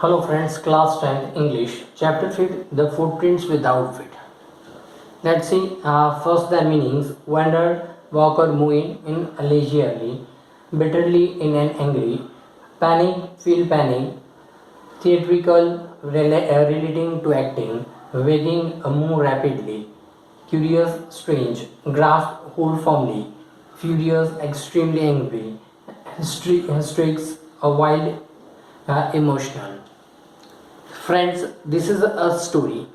Hello friends, class 10th English, chapter 5, The Footprints Without Feet. Let's see first the meanings. Wandered, walked, moving in leisurely, bitterly in an angry, panic, feel panic, theatrical, relating to acting, wagging, move rapidly, curious, strange, grasp, hold firmly, furious, extremely angry, hysterics, a wild, emotional. Friends, this is a story.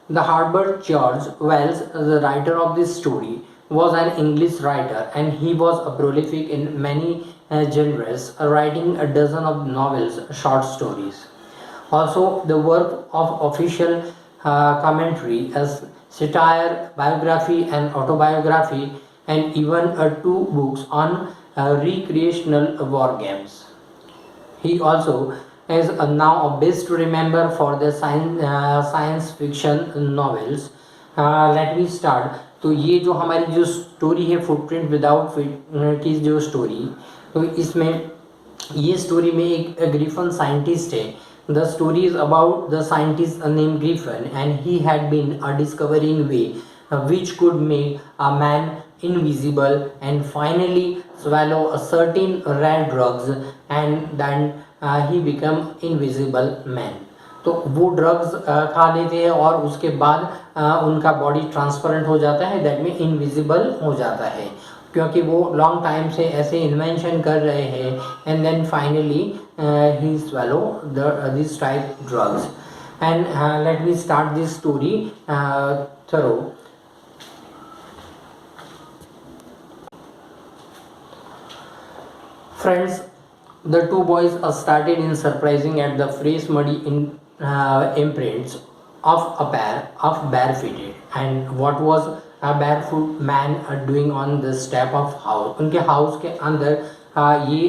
The Herbert George Wells, the writer of this story, was an English writer and he was prolific in many genres, writing a dozen of novels, short stories. Also, the work of official commentary as satire, biography, and autobiography, and even two books on recreational war games. He also is now best remembered for the science fiction novels. Late me start. तो ये जो हमारी जो story है footprint without fit की जो story, तो इसमें ये स्टोरी में एक ग्रिफन साइंटिस्ट है. The story is about the scientist name Griffin and he had been a discovering way which could make a man invisible and finally swallow a certain rare drugs and then he become invisible man. तो वो drugs खा लेते हैं और उसके बाद उनका body transparent हो जाता है, दैट मीन इनविजिबल हो जाता है, क्योंकि वो लॉन्ग टाइम से ऐसे इन्वेंशन कर रहे हैं and then finally he swallow this type drugs. And let me start this story through. Friends, the two boys started in surprising at the fresh muddy imprints of a pair of barefooted. And what was a barefoot man doing on the step of house? उनके house के अंदर ये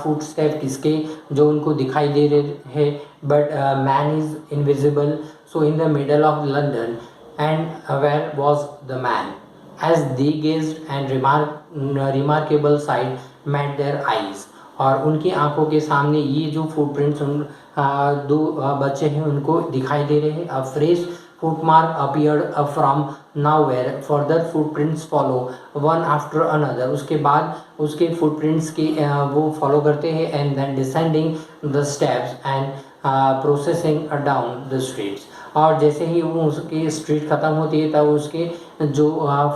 foot step किसके जो उनको दिखाई दे रहे हैं, but man is invisible. So in the middle of London and where was the man as they gazed and remarkable sight met their eyes. और उनकी आंखों के सामने ये जो फुटप्रिंट्स दो बच्चे हैं उनको दिखाई दे रहे हैं. A fresh footmark appeared from nowhere. Further footprints follow one after another. उसके बाद उसके फुटप्रिंट्स की वो फॉलो करते हैं and then descending the steps and processing down the streets. और जैसे ही वो उसकी स्ट्रीट ख़त्म होती है तब उसके जो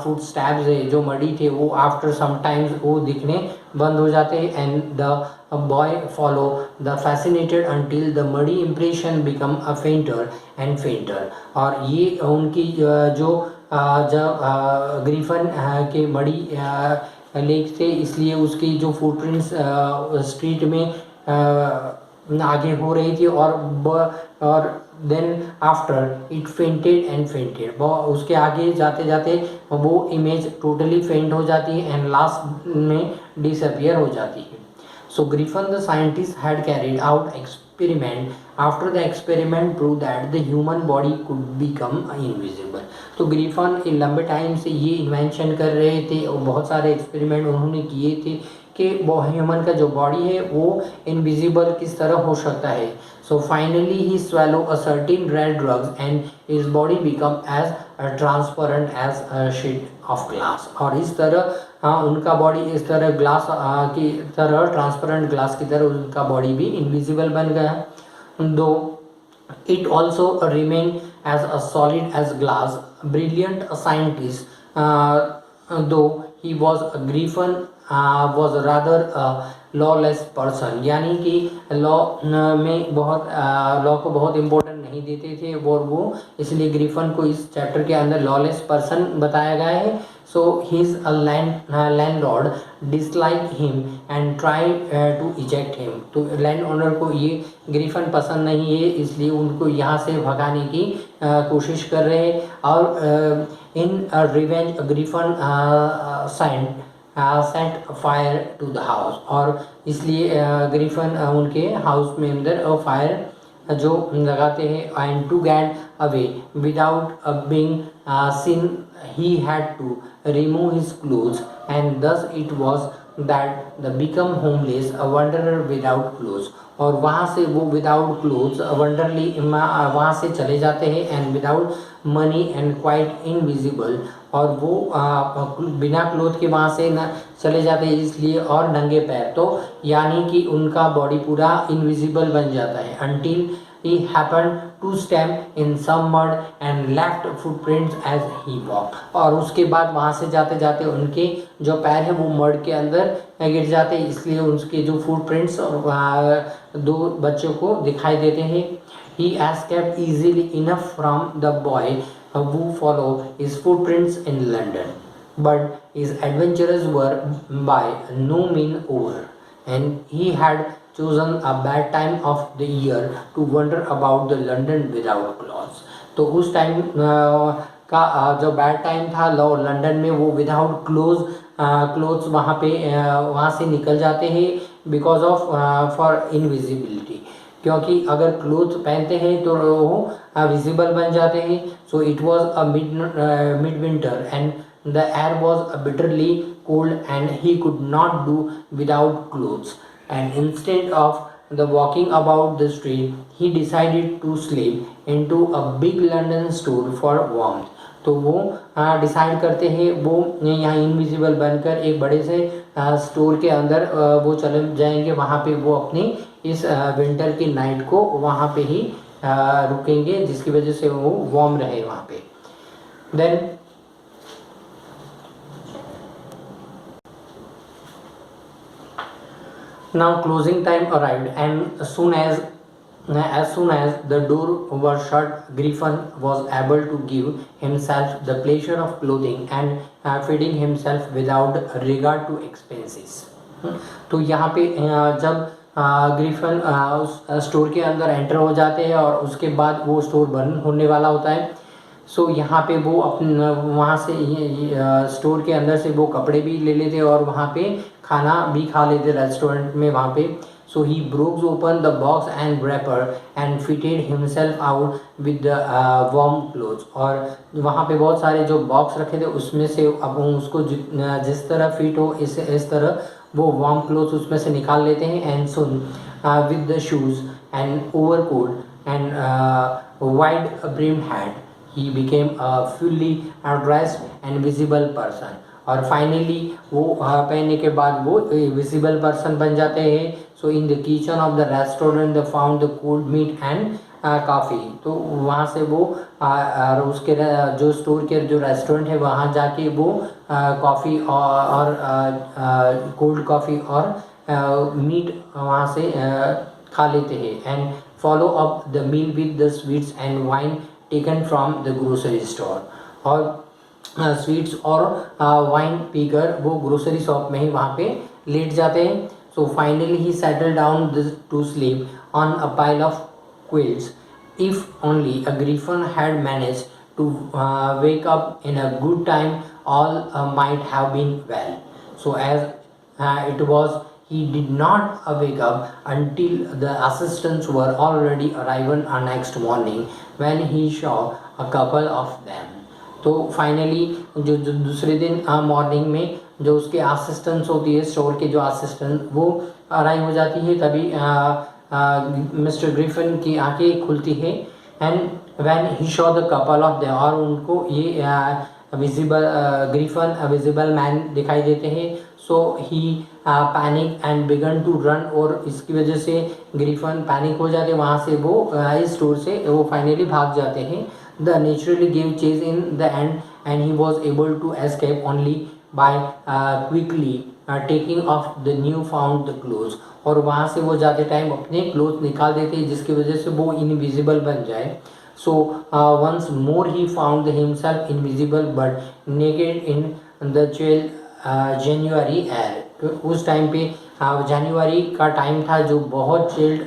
फुट स्टैब्स है जो मडी थे वो आफ्टर सम टाइम्स वो दिखने बंद हो जाते हैं and the boy follow the fascinated until the muddy impression become a फेंटर and फेंटर. और ये उनकी जो जब ग्रिफन के मडी लेक थे इसलिए उसकी जो फुटप्रिंट्स स्ट्रीट में आगे हो रही थी और then after it fainted and fainted. उसके आगे जाते जाते वो इमेज टोटली फेंट हो जाती है एंड लास्ट में डिसअपियर हो जाती है. So Griffin the scientist had carried out experiment. After the experiment prove that the human body could become invisible. तो ग्रिफन लंबे टाइम से ये इन्वेंशन कर रहे थे और बहुत सारे एक्सपेरिमेंट उन्होंने किए थे कि ह्यूमन का जो बॉडी है वो इनविजिबल किस तरह हो सकता है. So finally he swallow a certain red drugs and his body become as transparent as a sheet of glass. और इस तरह उनका बॉडी इस तरह ग्लास की तरह ट्रांसपेरेंट ग्लास की तरह उनका बॉडी भी इनविजिबल बन गया. दो it also remained as a solid as glass. Brilliant scientist, though he was a griffin, was rather a lawless person. यानी कि लॉ में बहुत लॉ को बहुत इम्पोर्टेंट नहीं देते थे और वो इसलिए ग्रिफन को इस चैप्टर के अंदर लॉलेस पर्सन बताया गया है. So he is a landlord dislike him and try to eject him. तो लैंड ओनर को ये ग्रिफन पसंद नहीं है इसलिए उनको यहाँ से भगाने की कोशिश कर रहे हैं. और in revenge Griffin set fire to the house. और इसलिए ग्रिफन उनके हाउस में अंदर फायर जो लगाते हैं and to get away without being seen he had to remove his clothes and thus it was that the become homeless a wanderer without clothes, और वहाँ से वो विदाउट क्लोथ्स वंडरली वहाँ से चले जाते हैं and without money and quite invisible, और वो बिना क्लोथ के वहाँ से न चले जाते हैं इसलिए, और नंगे पैर, तो यानी कि उनका बॉडी पूरा इनविजिबल बन जाता है, until he happened to step in some mud and left footprints as he walked, और उसके बाद वहाँ से जाते जाते उनके जो पैर है वो मड के अंदर गिर जाते हैं, इसलिए उसके जो फुटप्रिंट्स दो बच्चों को दिखाई देते हैं. He escaped easily enough from the boy who followed his footprints in London, but his adventures were by no means over, and he had chosen a bad time of the year to wander about the London without clothes. तो उस time का जो bad time था London में, वो without clothes वहाँ पे वहाँ से निकल जाते हैं बिकॉज ऑफ फॉर इनविजिबिलिटी, क्योंकि अगर क्लोथ पहनते हैं तो वो विजिबल बन जाते हैं. So it was a mid winter and the air was bitterly cold and he could not do without clothes, and instead of the walking about the street he decided to sleep into a big London store for warmth. तो वो decide करते हैं वो यहाँ invisible बनकर एक बड़े से स्टोर के अंदर वो चले जाएंगे, वहाँ पे वो अपनी इस विंटर की नाइट को वहाँ पे ही रुकेंगे, जिसकी वजह से वो वार्म रहे वहाँ पे. Then now closing time arrived, and as soon as the door was shut, Griffin was able to give himself the pleasure of clothing and feeding himself without regard to expenses. तो यहाँ पे जब Griffin उस store के अंदर enter हो जाते हैं और उसके बाद वो स्टोर बंद होने वाला होता है. सो यहाँ पे वो अपने वहाँ से स्टोर के अंदर से वो कपड़े भी ले लेते और वहाँ पे खाना भी खा लेते रेस्टोरेंट में वहाँ पे. So he brokes open the box and wrapper and fitted himself out with the warm clothes, और वहाँ पे बहुत सारे जो बॉक्स रखे थे उसमें से अब उसको जिस तरह फिट हो इस तरह वो वार्म क्लोथ्स उसमें से निकाल लेते हैं. And soon with the shoes and overcoat and wide brim hat he became a fully dressed and visible person, और फाइनली वो पहनने के बाद वो विजिबल पर्सन बन जाते हैं. So in the kitchen of the restaurant the found the cold meat and coffee, तो वहाँ से वो उसके जो स्टोर के जो रेस्टोरेंट है वहाँ जाके वो कॉफ़ी और कोल्ड कॉफ़ी और मीट वहाँ से खा लेते हैं. And follow up the meal with the sweets and wine taken from the grocery store, और स्वीट्स और वाइन पीकर वो ग्रोसरी शॉप में ही वहाँ पे लेट जाते हैं. So finally he settle down to sleep on a pile of quilts. If only a Griffin had manage to wake up in a good time all might have been well. So as it was he did not wake up until the assistants were already arriving next morning when he saw a couple of them. तो finally जो दूसरे दिन morning में जो उसके assistants होती है store के जो असिस्टेंट वो अराइव हो जाती है, तभी मिस्टर ग्रिफिन की आंखें खुलती है. And when he Shaw the couple of them, और उनको ये विजिबल ग्रिफिन विजिबल मैन दिखाई देते हैं. So he panic and began to run, और इसकी वजह से ग्रिफिन पैनिक हो जाते हैं, वहाँ से वो इस स्टोर से वो फाइनली भाग जाते हैं. The naturally give chase in the end and he was able to escape only by quickly taking off the new found the clothes, और वहाँ से वो जाते टाइम अपने क्लोथ निकाल देते हैं जिसकी वजह से वो इनविजिबल बन जाए. So once more he found himself invisible but naked in the chill January air. तो उस टाइम पे जनवरी का टाइम था जो बहुत चिल्ड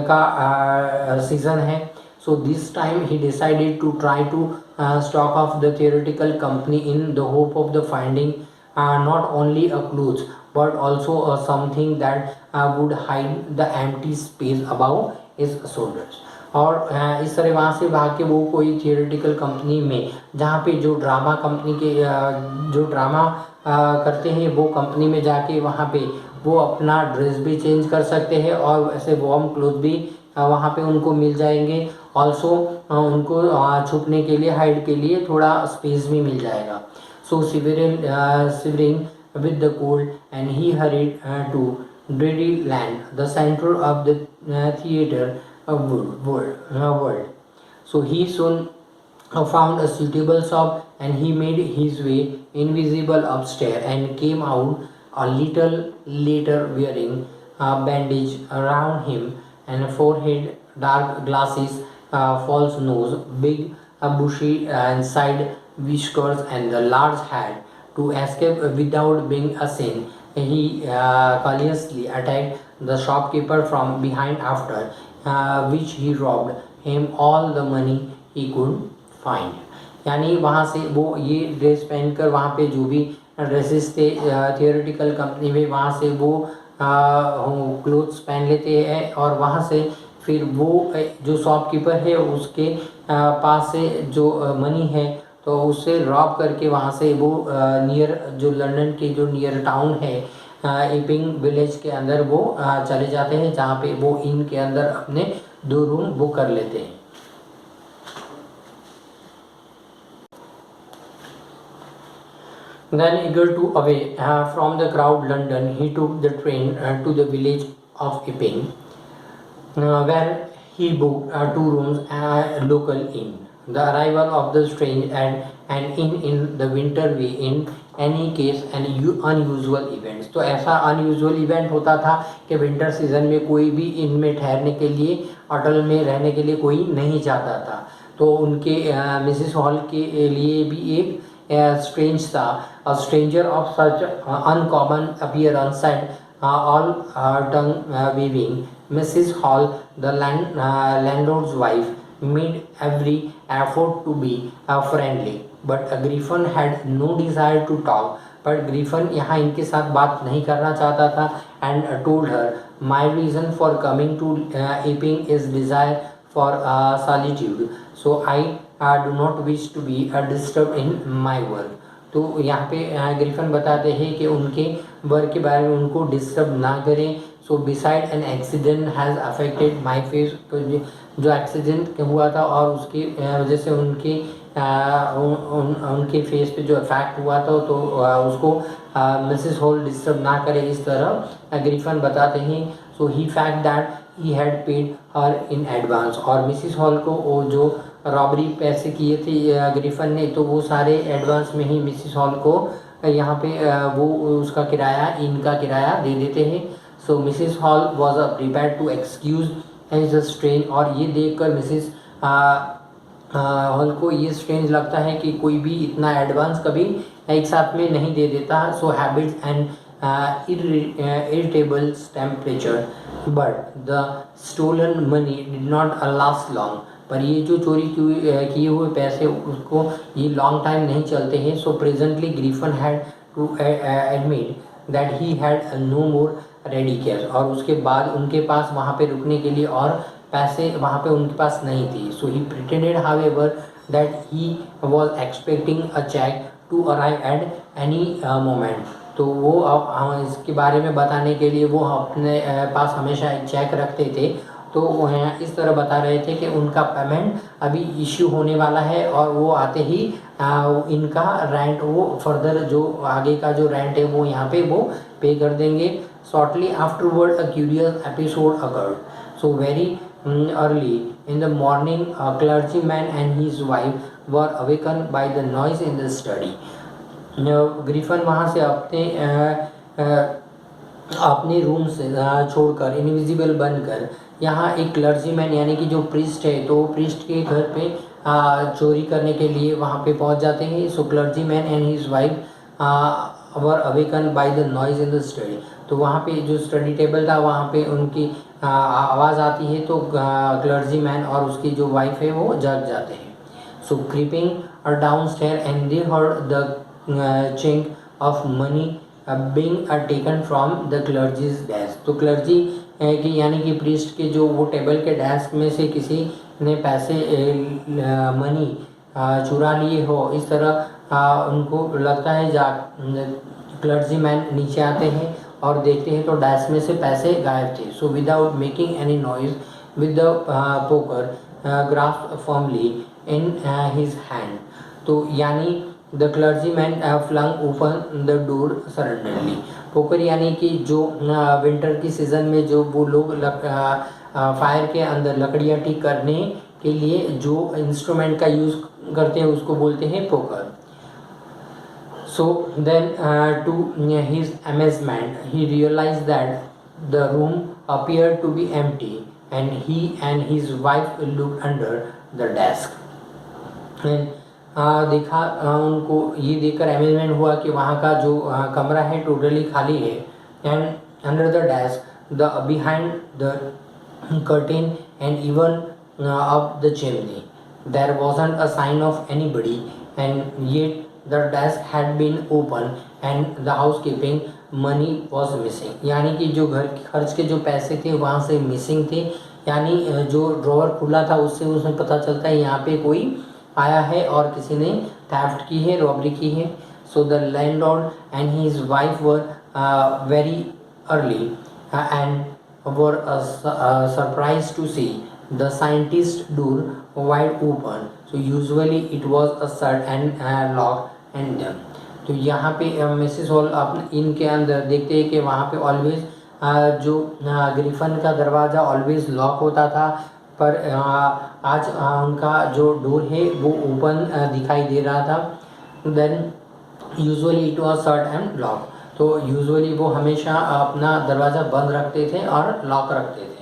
का सीज़न है. So this time he decided to try to stock off the theoretical company in the hope of the finding not only a clothes but also something that would hide the empty space above his shoulders. और इस तरह वहाँ से भाग के वो कोई theoretical company में जहाँ पे जो ड्रामा कंपनी के जो ड्रामा करते हैं वो कंपनी में जाके वहाँ पे वो अपना ड्रेस भी चेंज कर सकते हैं और ऐसे वार्म क्लोथ भी वहाँ पे उनको मिल जाएंगे। ऑल्सो उनको छुपने के लिए, हाइड के लिए थोड़ा स्पेस भी मिल जाएगा। सो shivering with the cold, and he hurried to dreary land, the center of the theater of world. So he soon found a suitable shop, and he made his way invisible upstairs and came out a little later wearing a bandage around him and a forehead, dark glasses, false nose, big bushy and side whiskers, and a large hat. To escape without being seen, he cautiously attacked the shopkeeper from behind, after which he robbed him all the money he could find. यानी वहाँ से वो ये dress पहनकर वहाँ पे जो भी ड्रेसेस थे थियोरेटिकल कंपनी में, वहाँ से वो क्लोथ्स पहन लेते हैं और वहाँ से फिर वो जो शॉपकीपर है उसके पास से जो मनी है तो उससे रॉब करके वहाँ से वो नियर जो लंदन के जो नियर टाउन है इपिंग विलेज के अंदर वो चले जाते हैं, जहाँ पे वो इन के अंदर अपने 2 रूम बुक कर लेते हैं। Then eager to away from the crowd London, he took the train to the village of Epping, where he booked 2 rooms at a local inn. The arrival of the strange and an inn in the winter way in any case an unusual event। तो ऐसा unusual event होता था कि winter season में कोई भी इन में ठहरने के लिए, होटल में रहने के लिए कोई नहीं चाहता था। तो उनके मिसिस हॉल के लिए भी एक strange था। A stranger of such uncommon appearance and all tongue weaving, Mrs. Hall, the landlord's wife, made every effort to be friendly, but Griffin had no desire to talk। पर Griffin यहाँ इनके साथ बात नहीं करना चाहता था and told her, my reason for coming to Epping is desire for solitude, so I do not wish to be disturbed in my work। तो यहाँ पे ग्रिफन बताते हैं कि उनके वर्क के बारे में उनको डिस्टर्ब ना करें। So beside an accident has affected my face, तो जो एक्सीडेंट हुआ था और उसकी वजह से उनके फेस पे जो इफेक्ट हुआ था तो उसको मिसेस हॉल डिस्टर्ब ना करे, इस तरह ग्रिफन बताते हैं। So he fact that he had paid her in advance, और मिसेस हॉल को वो जो रॉबरी पैसे किए थे ग्रिफन ने, तो वो सारे एडवांस में ही मिसिस हॉल को यहाँ पे वो उसका किराया, इनका किराया दे देते हैं। So Mrs Hall was prepare to excuse as a strange, और ये देखकर मिसिस हॉल को ये स्ट्रेंज लगता है कि कोई भी इतना एडवांस कभी एक साथ में नहीं दे देता। So habits and irritable temperature, but the stolen money did not last long। पर ये जो चोरी किए हुए पैसे उसको ये लॉन्ग टाइम नहीं चलते हैं। So presently Griffin had to admit that he had no more ready cash, और उसके बाद उनके पास वहाँ पे रुकने के लिए और पैसे वहाँ पे उनके पास नहीं थी। So he pretended however that he was expecting a cheque to arrive at any moment. तो वो अब इसके बारे में बताने के लिए वो अपने पास हमेशा एक चेक रखते थे। तो वो इस तरह बता रहे थे कि उनका पेमेंट अभी इश्यू होने वाला है और वो आते ही इनका रेंट, वो फर्दर जो आगे का जो रेंट है वो यहाँ पे वो पे कर देंगे। Shortly afterward a curious episode occurred. So very early in the morning clergy man and his wife were awaken by the noise in the study. Griffin वहाँ से अपने रूम से छोड़कर इनविजिबल बनकर यहाँ एक क्लर्जीमैन यानी कि जो प्रीस्ट है, तो प्रीस्ट के घर पे चोरी करने के लिए वहाँ पे पहुँच जाते हैं। So clergyman and his wife were awaken by the noise in the study. तो वहाँ पे जो स्टडी टेबल था वहाँ पे उनकी आवाज़ आती है, तो क्लर्जीमैन और उसकी जो वाइफ है वो जग जाते हैं। So creeping down stair and they heard the chink of money being taken from the clergy's desk। तो क्लर्जी की यानी कि प्रीस्ट के जो वो टेबल के डेस्क में से किसी ने पैसे मनी चुरा लिए हो, इस तरह उनको लगता है क्लर्जीमैन नीचे आते हैं और देखते हैं तो डैश में से पैसे गायब थे. So without making any noise with the poker grasp firmly in his hand. तो यानी the clergyman flung open the door suddenly. Poker यानी कि जो विंटर की सीज़न में जो वो लोग फायर के अंदर लकड़ियाँ ठीक करने के लिए जो इंस्ट्रूमेंट का यूज़ करते हैं उसको बोलते हैं poker. So then, to his amazement, he realized that the room appeared to be empty, and he and his wife looked under the desk. And देखा उनको ये देखकर अमेजमेंट हुआ कि वहाँ का जो कमरा है टोटली खाली है. And under the desk, the behind the curtain, and even up the chimney, there wasn't a sign of anybody, and yet the desk had been open and the housekeeping money was missing. यानी कि जो घर खर्च के जो पैसे थे वहाँ से मिसिंग थे. यानी जो ड्रॉवर खुला था उससे उसमें पता चलता है यहाँ पे कोई आया है और किसी ने थेफ्ट की है, रॉबरी की है. So the landlord and his wife were very early and were surprised to see the scientist door wide open. So usually it was a shut and locked and them. तो यहाँ पे Mrs hall अपने इनके अंदर देखते हैं कि वहाँ पे ऑलवेज जो ग्रिफन का दरवाज़ा ऑलवेज लॉक होता था, पर आज उनका जो डोर है वो ओपन दिखाई दे रहा था. Then usually it was shut and lock. तो यूजुअली वो हमेशा अपना दरवाज़ा बंद रखते थे और लॉक रखते थे.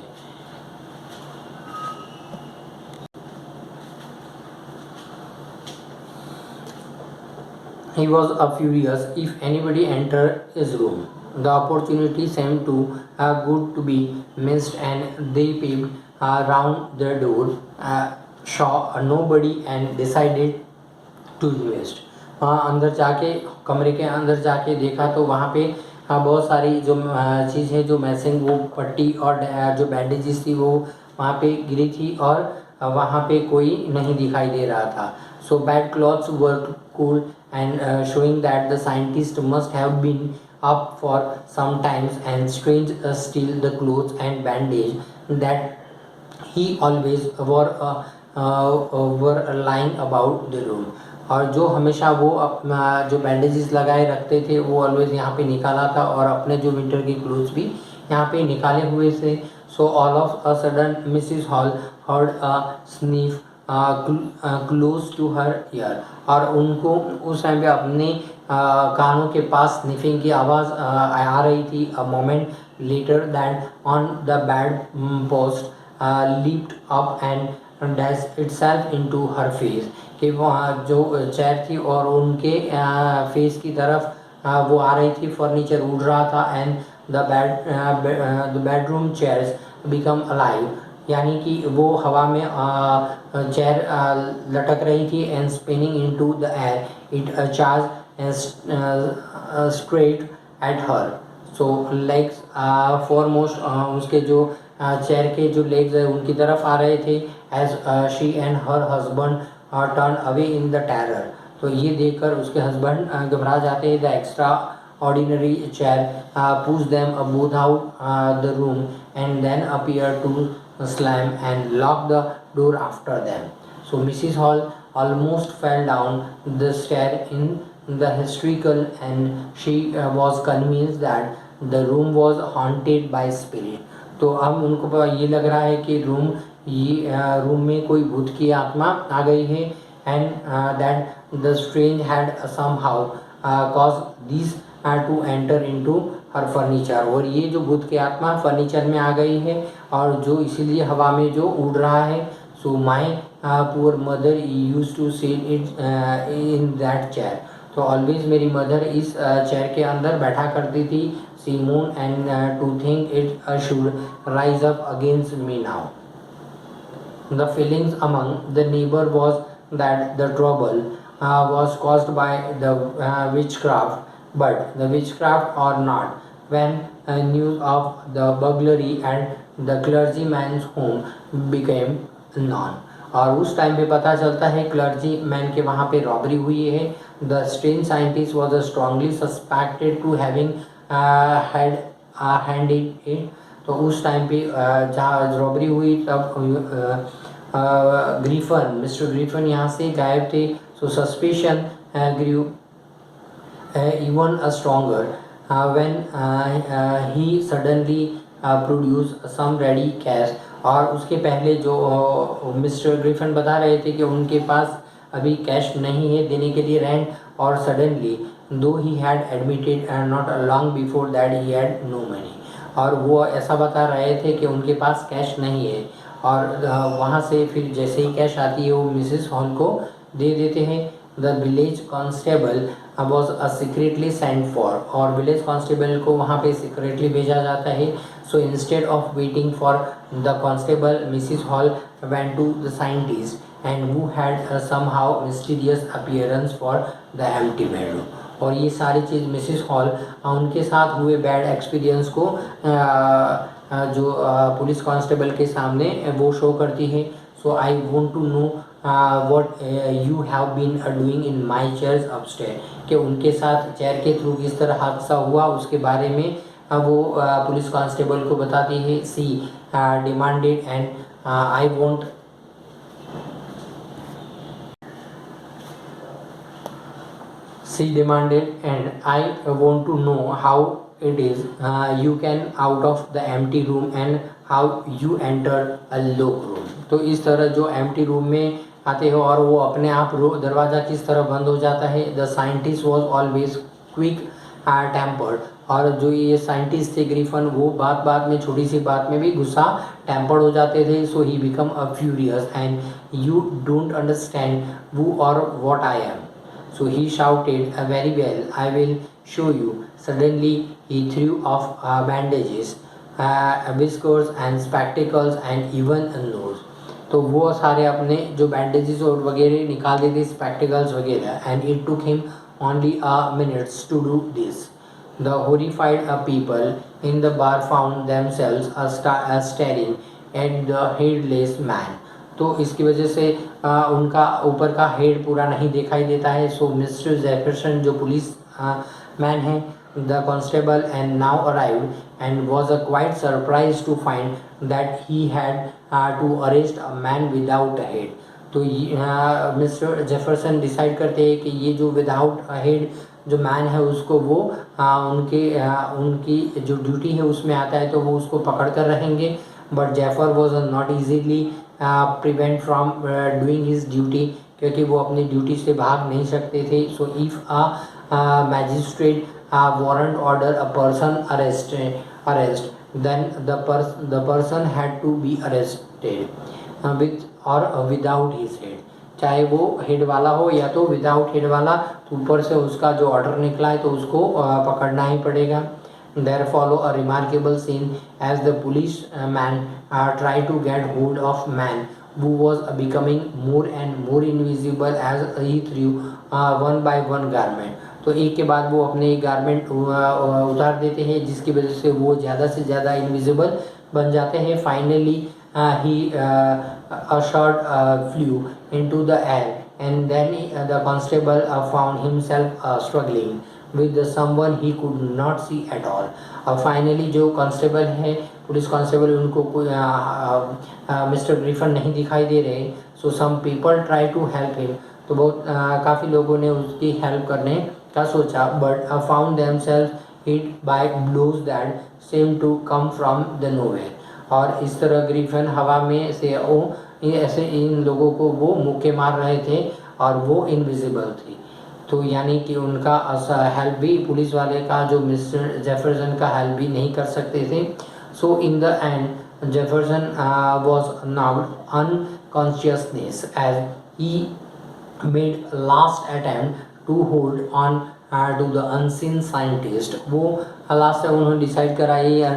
He was furious if anybody entered his room. The opportunity seemed too good to be missed, and they peeped round the door, saw nobody, and decided to invest. अंदर जाके कमरे के अंदर जाके देखा तो वहाँ पे बहुत सारी जो चीज़ है जो मैसिंग वो पट्टी और जो बैंडेजेस थी वो वहाँ पे गिरी थी और वहाँ पे कोई नहीं दिखाई दे रहा था. So bad clothes were cool and showing that the scientist must have been up for some times, and strange still the clothes and bandage that he always were lying about the room. और जो हमेशा वो अपना जो bandages लगाए रखते थे वो ऑलवेज यहाँ पे निकाला था और अपने जो विंटर के क्लोथ्स भी यहाँ पे निकाले हुए थे. So all of a sudden Mrs Hall heard a sniff close to her ear. और उनको उस टाइम पे अपने कानों के पास स्निफिंग की आवाज़ आ रही थी. A moment later that on the bed post leaped up and dash itself into her face. कि वहाँ जो चेयर थी और उनके फेस की तरफ वो आ रही थी, फर्नीचर उड़ रहा था. And the bedroom chairs become alive. यानी कि वो हवा में चेयर लटक रही थी. And spinning into the air it charge straight at her. So legs foremost उसके जो चेयर के जो लेग्स है उनकी तरफ आ रहे थे. As she and her husband turn away in the terror. तो ये देखकर उसके हस्बैंड घबरा जाते हैं. The extra ordinary chair push them both out the room and then appear to slam and lock the door after them. So Mrs. Hall almost fell down the stair in the hysterical, and she was convinced that the room was haunted by spirit. तो अब उनको ये लग रहा है कि room में कोई भूत की आत्मा आ गई है. And that the strange had somehow caused these to enter into her furniture. और ये जो भूत की आत्मा फर्नीचर में आ गई है और जो इसीलिए हवा में जो उड़ रहा है. So my poor mother use to sit it in that chair. तो ऑलवेज मेरी मदर इस चेयर के अंदर बैठा करती थी. She moan and to think it should rise up against me now. The feelings among the neighbour was that the trouble was caused by the witchcraft, but the witchcraft or not, when news of the burglary and the clergyman's home became known. और उस time पे पता चलता है clergy man के वहाँ पे robbery हुई है। The strange scientist was strongly suspected to having had hand it. तो उस टाइम पे जहाँ रॉबरी हुई तब ग्रीफन मिस्टर ग्रीफन यहाँ से गायब थे। So suspicion grew even stronger when he suddenly produced some ready cash। और उसके पहले जो मिस्टर ग्रिफिन बता रहे थे कि उनके पास अभी कैश नहीं है देने के लिए रेंट, और suddenly though he had admitted not long before that he had no money. और वो ऐसा बता रहे थे कि उनके पास कैश नहीं है, और वहाँ से फिर जैसे ही कैश आती है वो मिसेस हॉल को दे देते हैं। The village constable was secretly send for, और विलेज कांस्टेबल को वहाँ पे सीक्रेटली भेजा जाता है। So instead of waiting for the constable Mrs Hall went to the scientist and who had somehow mysterious appearance for the empty bedroom। और ये सारी चीज़ मिसिस हॉल उनके साथ हुए बैड एक्सपीरियंस को जो पुलिस कांस्टेबल के सामने वो शो करती है। So I want to know what you have been doing in my chairs upstairs, कि उनके साथ चेयर के थ्रू किस तरह हादसा हुआ उसके बारे में वो पुलिस कांस्टेबल को बताती है। She demanded and I want she demanded, and I want to know how it is you can out of the empty room and how you enter a locked room। तो इस तरह जो empty room में आते हो और वो अपने आप दरवाज़ा किस तरह बंद हो जाता है। The scientist was always quick tempered, और जो ये साइंटिस्ट थे ग्रीफन वो बात बात में छोटी सी बात में भी गुस्सा टेम्पर्ड हो जाते थे। So he become a furious and you don't understand who or what I am। So he shouted, very well, I will show you। Suddenly he threw off bandages, whiskers and spectacles and even a nose। तो वो सारे अपने जो bandages और वगैरह निकाल देते, spectacles वगैरह। And it took him only a minutes to do this. The horrified people in the bar found themselves staring at the headless man। तो इसकी वजह से उनका ऊपर का हेड पूरा नहीं दिखाई देता है। सो मिस्टर जेफरसन जो पुलिस मैन है, the constable and now arrived and was quite surprise to find that he had to arrest a man without a head. तो मिस्टर जेफरसन डिसाइड करते हैं कि ये जो विदाउट हेड जो man है उसको वो उनकी जो ड्यूटी है उसमें आता है, तो वो उसको पकड़ कर रहेंगे। But Jaffer was not easily prevent from doing his duty, क्योंकि वो अपनी ड्यूटी से भाग नहीं सकते थे। So if a magistrate warrant order a person arrest then the person had to be arrested with or without his head. चाहे वो हेड वाला हो या तो विदाउट हेड वाला, तो ऊपर से उसका जो ऑर्डर निकला है तो उसको पकड़ना ही पड़ेगा। There follow a remarkable scene as the policeman tried to get hold of man who was becoming more and more invisible as he threw one by one garment। तो एक के बाद वो अपने गारमेंट उतार देते हैं जिसकी वजह से वो ज़्यादा से ज़्यादा इनविजिबल बन जाते हैं। Finally he a shot flew into the air and then the constable found himself struggling with someone he could not see at all। और फाइनली जो कांस्टेबल है पुलिस कांस्टेबल उनको कोई मिस्टर ग्रिफन नहीं दिखाई दे रहे। So some people try to help him. तो बहुत काफ़ी लोगों ने उसकी हेल्प करने का सोचा, but found themselves hit by blows that seem to come from the nowhere. और इस तरह ग्रिफन हवा में से वो ऐसे इन लोगों को वो मुक्के मार रहे थे और वो इनविजिबल थी। तो यानी कि उनका हेल्प भी पुलिस वाले का जो मिस्टर जेफरसन का हेल्प भी नहीं कर सकते थे। So in the end Jefferson was now unconsciousness as he made last attempt to hold on to the unseen scientist. वो लास्ट उन्होंने डिसाइड करा ये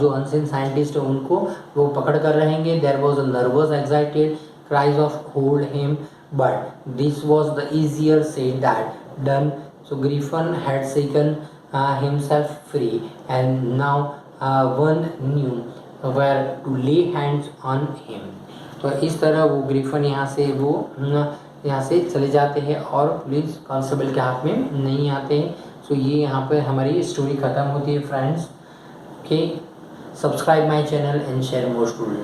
जो अनसीन साइंटिस्ट है उनको वो पकड़ कर रहेंगे। There was a nervous excited cries of hold him, but this was the easier said than done। So Griffin had shaken himself free, and now one knew where to lay hands on him। तो इस तरह वो Griffin यहाँ से यहाँ से चले जाते हैं और पुलिस कांस्टेबल के हाथ में नहीं आते हैं। सो ये यहाँ पर हमारी स्टोरी ख़त्म होती है friends. Okay, subscribe my channel and share more story.